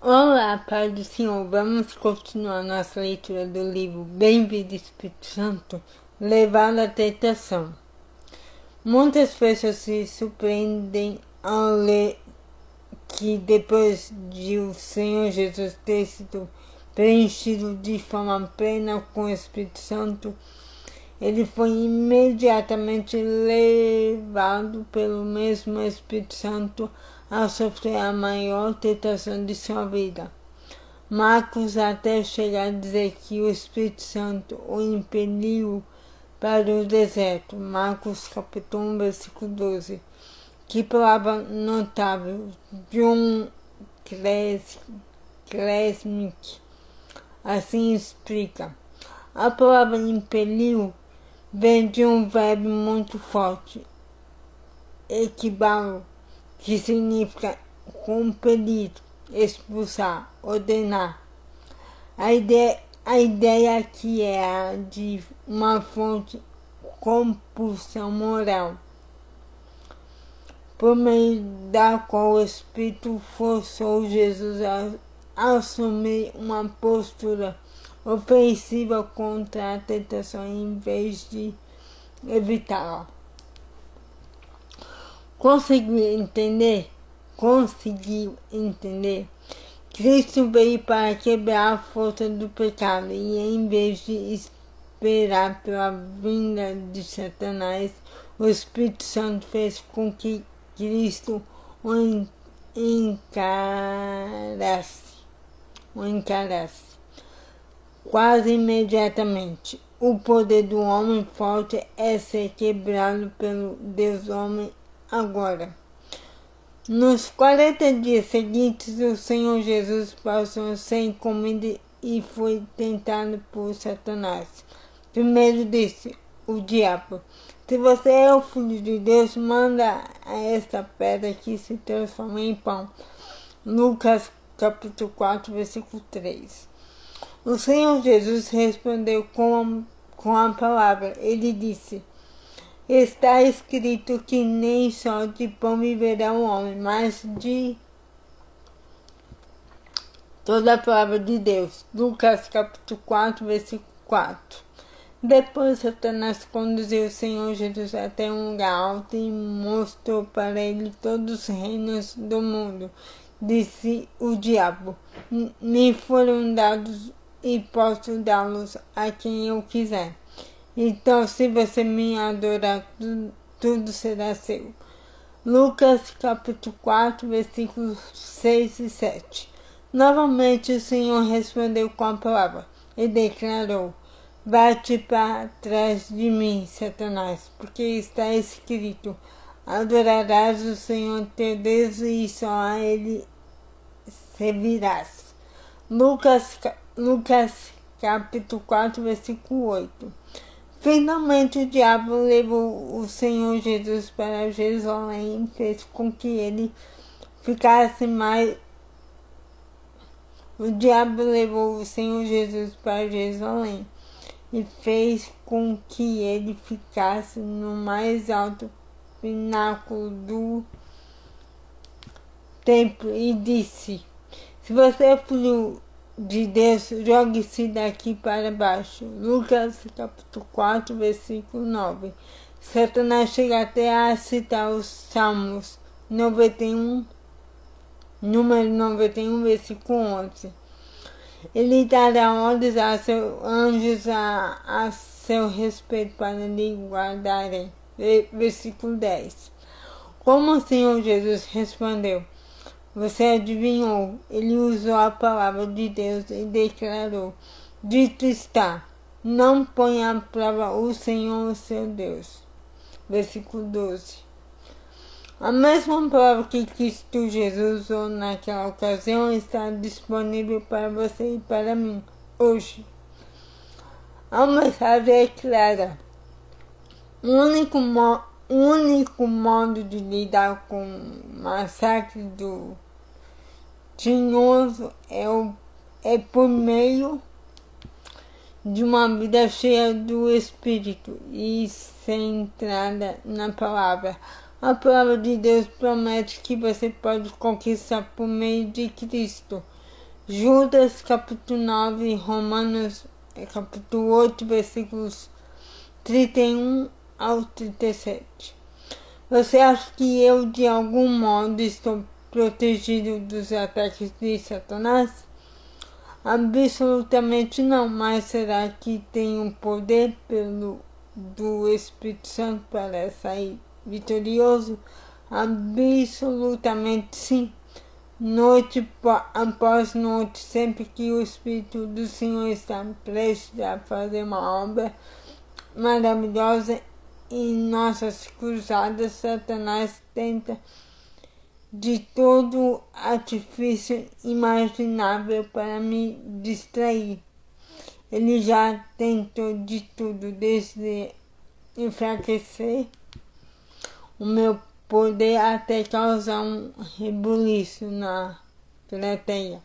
Olá, Pai do Senhor. Vamos continuar nossa leitura do livro Bem-vindo Espírito Santo, levado à tentação. Muitas pessoas se surpreendem ao ler que depois de o Senhor Jesus ter sido preenchido de forma plena com o Espírito Santo, ele foi imediatamente levado pelo mesmo Espírito Santo a sofrer a maior tentação de sua vida. Marcos até chega a dizer que o Espírito Santo o impeliu para o deserto. Marcos capítulo 1, versículo 12. Que palavra notável. John Kresnik assim explica. A palavra impeliu vem de um verbo muito forte, equibalo, que significa compelir, expulsar, ordenar. A ideia aqui é a de uma fonte compulsão moral, por meio da qual o Espírito forçou Jesus a assumir uma postura ofensiva contra a tentação em vez de evitá-la. Conseguiu entender? Cristo veio para quebrar a força do pecado e, em vez de esperar pela vinda de Satanás, o Espírito Santo fez com que Cristo o encarasse. Quase imediatamente, o poder do homem forte é ser quebrado pelo Deus homem agora. Nos 40 dias seguintes, o Senhor Jesus passou sem comida e foi tentado por Satanás. Primeiro disse o diabo: se você é o Filho de Deus, manda a esta pedra que se transforme em pão. Lucas capítulo 4, versículo 3. O Senhor Jesus respondeu com a palavra. Ele disse: está escrito que nem só de pão viverá o homem, mas de toda a palavra de Deus. Lucas capítulo 4, versículo 4. Depois Satanás conduziu o Senhor Jesus até um lugar alto e mostrou para ele todos os reinos do mundo. Disse o diabo: me foram dados e posso dá-los a quem eu quiser. Então, se você me adorar, tudo será seu. Lucas capítulo 4, versículos 6 e 7. Novamente o Senhor respondeu com a palavra e declarou: vai-te para trás de mim, Satanás, porque está escrito: adorarás o Senhor teu Deus e só a ele servirás. Lucas capítulo 4, versículo 8. Finalmente o diabo levou o Senhor Jesus para Jerusalém e fez com que ele ficasse mais... O diabo levou o Senhor Jesus para Jerusalém e fez com que ele ficasse no mais alto pináculo do templo e disse: se você é filho de Deus, jogue-se daqui para baixo. Lucas capítulo 4, versículo 9. Satanás chega até a citar os Salmos 91, número 91, versículo 11. Ele dará ordens a seus anjos a seu respeito para lhe guardarem. Versículo 10. Como o Senhor Jesus respondeu? Você adivinhou? Ele usou a palavra de Deus e declarou: dito está, não ponha à prova o Senhor, o seu Deus. Versículo 12. A mesma palavra que Cristo Jesus usou naquela ocasião está disponível para você e para mim hoje. A mensagem é clara. O único modo de lidar com o massacre do tinhoso é por meio de uma vida cheia do Espírito e centrada na palavra. A palavra de Deus promete que você pode conquistar por meio de Cristo Judas capítulo 9, Romanos capítulo 8, versículos 31 ao 37. Você acha que eu de algum modo estou protegido dos ataques de Satanás? Absolutamente não, mas será que tenho poder do Espírito Santo para sair vitorioso? Absolutamente sim. Noite após noite, sempre que o Espírito do Senhor está prestes a fazer uma obra maravilhosa em nossas cruzadas, Satanás tenta de todo artifício imaginável para me distrair. Ele já tentou de tudo, desde enfraquecer o meu poder até causar um rebuliço na plateia.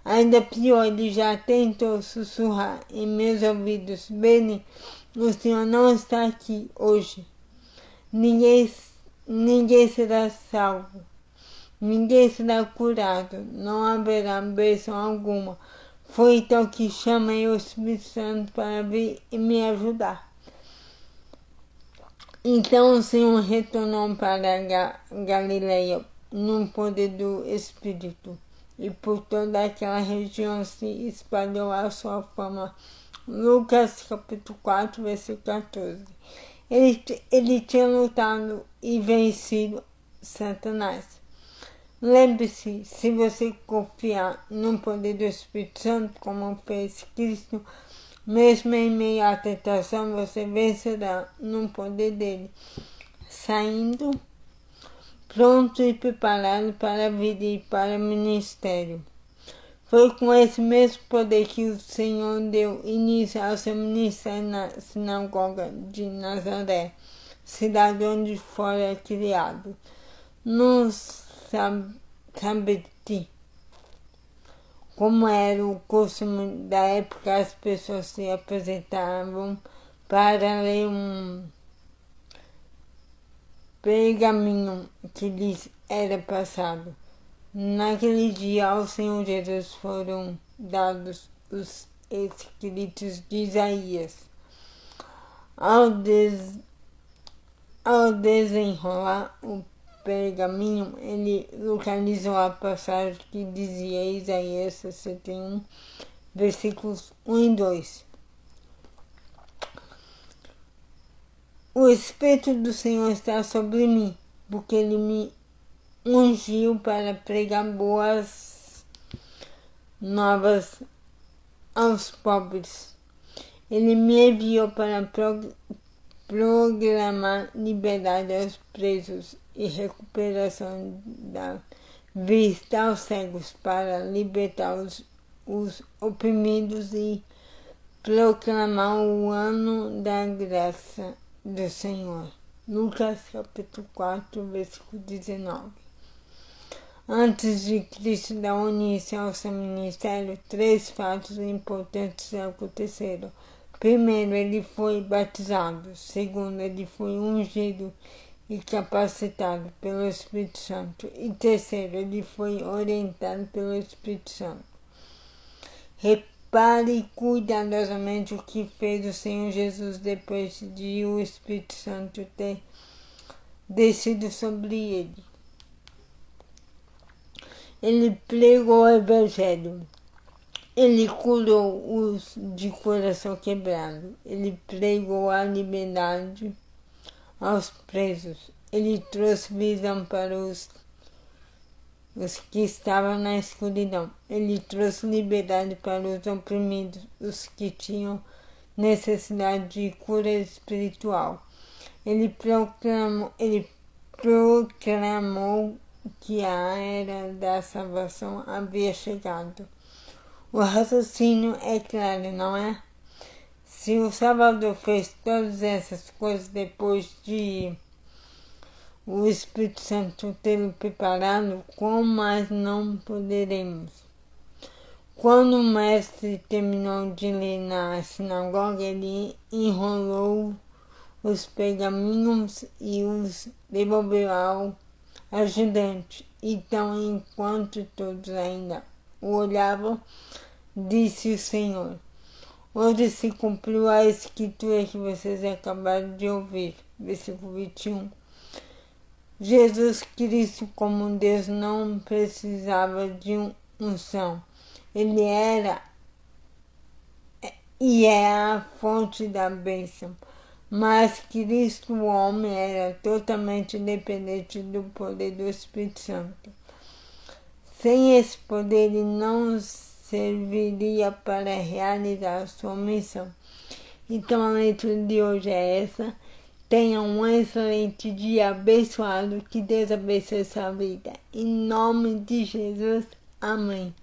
Ainda pior, ele já tentou sussurrar em meus ouvidos: Benny, o Senhor não está aqui hoje. Ninguém será salvo. Ninguém será curado. Não haverá bênção alguma. Foi então que chamei o Espírito Santo para vir e me ajudar. Então o Senhor retornou para Galileia no poder do Espírito, e por toda aquela região se espalhou a sua fama. Lucas capítulo 4, versículo 14. Ele tinha lutado e vencido Satanás. Lembre-se, se você confiar no poder do Espírito Santo, como fez Cristo, mesmo em meio à tentação, você vencerá no poder dele, saindo pronto e preparado para a vida e para o ministério. Foi com esse mesmo poder que o Senhor deu início ao seu ministério na sinagoga de Nazaré, cidade onde fora criado. No sabete, como era o costume da época, as pessoas se apresentavam para ler um pergaminho que lhes era passado. Naquele dia ao Senhor Jesus foram dados os escritos de Isaías. Ao desenrolar o pergaminho, ele localizou a passagem que dizia Isaías 61, versículos 1 e 2. O Espírito do Senhor está sobre mim, porque ele me ungiu para pregar boas novas aos pobres. Ele me enviou para proclamar liberdade aos presos e recuperação da vista aos cegos, para libertar os oprimidos e proclamar o ano da graça do Senhor. Lucas capítulo 4, versículo 19. Antes de Cristo dar início ao seu ministério, 3 fatos importantes aconteceram. Primeiro, ele foi batizado. Segundo, ele foi ungido e capacitado pelo Espírito Santo. E terceiro, ele foi orientado pelo Espírito Santo. Repare cuidadosamente o que fez o Senhor Jesus depois de o Espírito Santo ter descido sobre ele. Ele pregou o Evangelho. Ele curou os de coração quebrado. Ele pregou a liberdade aos presos. Ele trouxe visão para os que estavam na escuridão. Ele trouxe liberdade para os oprimidos, os que tinham necessidade de cura espiritual. Ele proclamou que a era da salvação havia chegado. O raciocínio é claro, não é? Se o Salvador fez todas essas coisas depois de o Espírito Santo tê-lo preparado, como mais não poderemos? Quando o mestre terminou de ler na sinagoga, ele enrolou os pergaminhos e os devolveu ao ajudante. Então, enquanto todos ainda o olhavam, disse o Senhor. Hoje se cumpriu a escritura que vocês acabaram de ouvir. Versículo 21. Jesus Cristo, como Deus, não precisava de unção. Ele era e é a fonte da bênção. Mas Cristo, o homem, era totalmente dependente do poder do Espírito Santo. Sem esse poder, ele não serviria para realizar a sua missão. Então a leitura de hoje é essa. Tenha um excelente dia abençoado. Que Deus abençoe sua vida. Em nome de Jesus. Amém.